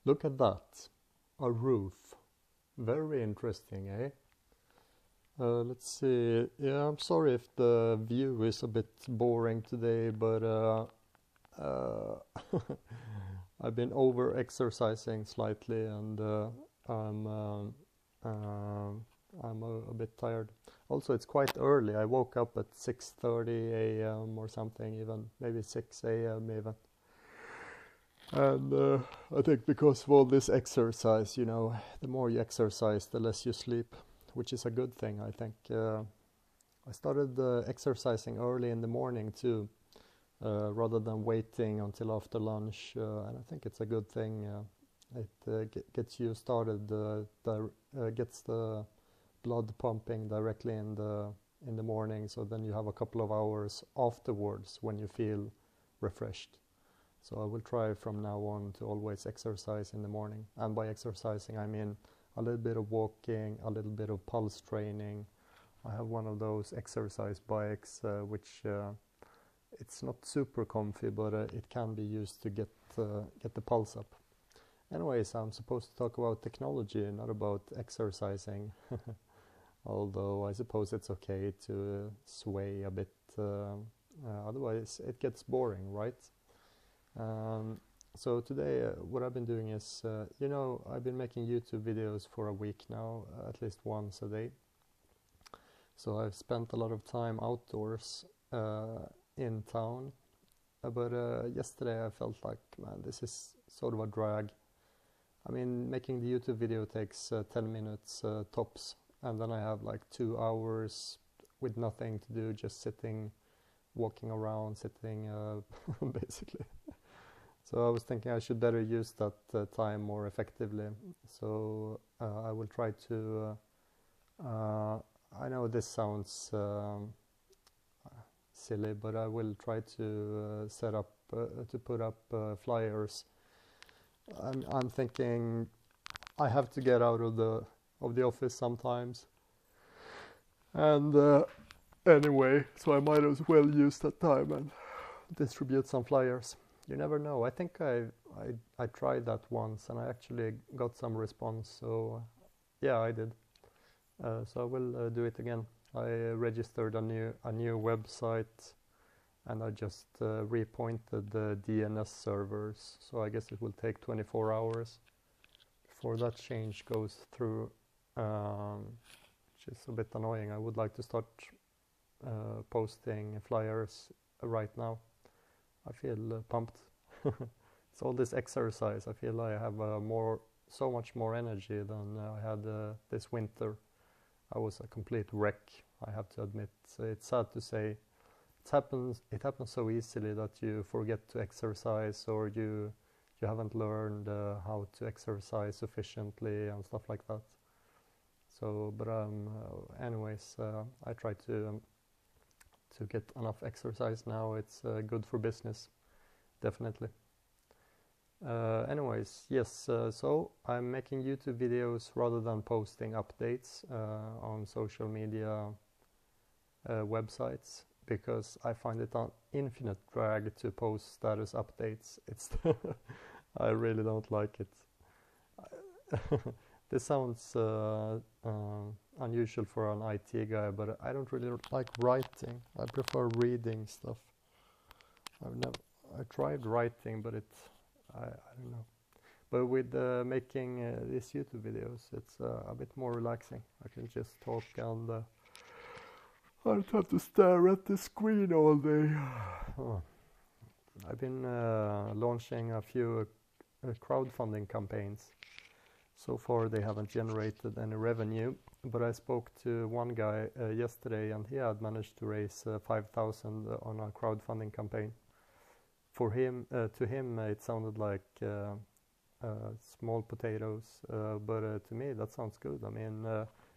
Look at that. A roof. Very interesting, eh? Let's see. Yeah, I'm sorry if the view is a bit boring today, but uh, I've been over exercising slightly and I'm a bit tired. Also, it's quite early. I woke up at 6:30 a.m. or something, even maybe 6 a.m. even. And I think because of all this exercise, the more you exercise, the less you sleep, which is a good thing, I think. I started exercising early in the morning too, rather than waiting until after lunch, and I think it's a good thing. It gets you started, gets the blood pumping directly in the morning, so then you have a couple of hours afterwards when you feel refreshed. So I will try from now on to always exercise in the morning. And by exercising, I mean a little bit of walking, a little bit of pulse training. I have one of those exercise bikes, which it's not super comfy, but it can be used to get the pulse up. Anyways, I'm supposed to talk about technology, not about exercising. Although I suppose it's okay to sway a bit. Otherwise, it gets boring, right? So today what I've been doing is, I've been making YouTube videos for a week now, at least once a day. So I've spent a lot of time outdoors in town. But yesterday I felt like, man, this is sort of a drag. I mean, making the YouTube video takes 10 minutes tops, and then I have like 2 hours with nothing to do, just sitting, walking around, sitting, basically. So I was thinking I should better use that time more effectively. So I will try to. I know this sounds silly, but I will try to put up flyers. I'm thinking I have to get out of the office sometimes, and anyway, so I might as well use that time and distribute some flyers. You never know. I think I tried that once and I actually got some response. So yeah, I did. So I will do it again. I registered a new website, and I just repointed the DNS servers. So I guess it will take 24 hours before that change goes through, which is a bit annoying. I would like to start posting flyers right now. I feel pumped. It's all this exercise. I feel I have so much more energy than I had this winter. I was a complete wreck, I have to admit. It's sad to say. It happens so easily that you forget to exercise, or you haven't learned how to exercise sufficiently and stuff like that. So, but anyways, I try to get enough exercise now. It's good for business, definitely. Anyways, yes, so I'm making YouTube videos rather than posting updates on social media websites, because I find it an infinite drag to post status updates. I really don't like it. This sounds unusual for an IT guy, but I don't really like writing. I prefer reading stuff. I tried writing, but I don't know. But with making these YouTube videos, it's a bit more relaxing. I can just talk and I don't have to stare at the screen all day. Oh. I've been launching a few crowdfunding campaigns. So far they haven't generated any revenue, but I spoke to one guy yesterday, and he had managed to raise 5,000 on a crowdfunding campaign. For him, to him, it sounded like small potatoes, but to me that sounds good. I mean,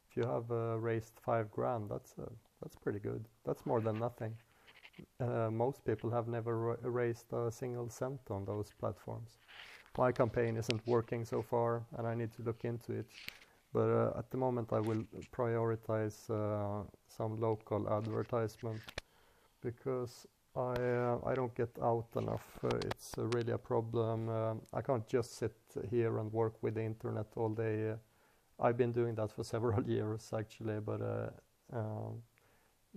if you have raised $5,000, that's pretty good. That's more than nothing. Most people have never raised a single cent on those platforms. My campaign isn't working so far, and I need to look into it. But at the moment, I will prioritize some local advertisement, because I don't get out enough. It's really a problem. I can't just sit here and work with the internet all day. I've been doing that for several years actually, but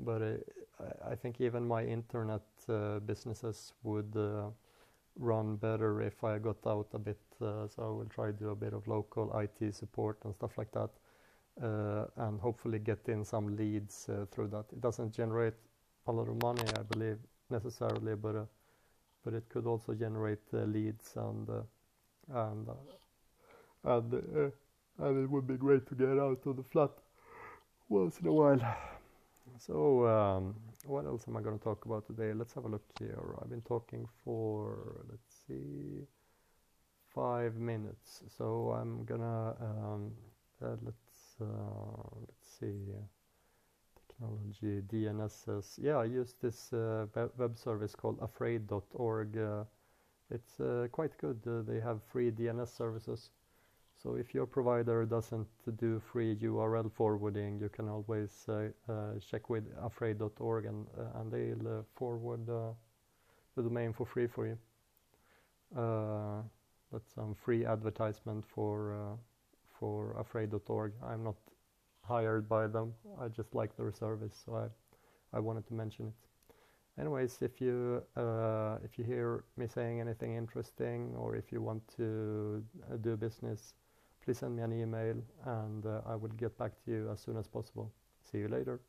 I think even my internet businesses would run better if I got out a bit. So I will try to do a bit of local IT support and stuff like that, and hopefully get in some leads through that. It doesn't generate a lot of money, I believe, necessarily, but it could also generate leads, and it would be great to get out of the flat once in a while. So what else am I going to talk about today? Let's have a look here. I've been talking for, let's see, 5 minutes. So I'm gonna let's see, technology, DNSs. Yeah, I use this web service called afraid.org. It's quite good. They have free DNS services. So if your provider doesn't do free URL forwarding, you can always check with afraid.org, and they'll forward the domain for free for you. That's some free advertisement for afraid.org. I'm not hired by them. I just like their service, so I wanted to mention it. Anyways, if you hear me saying anything interesting, or if you want to do business, please send me an email, and I will get back to you as soon as possible. See you later.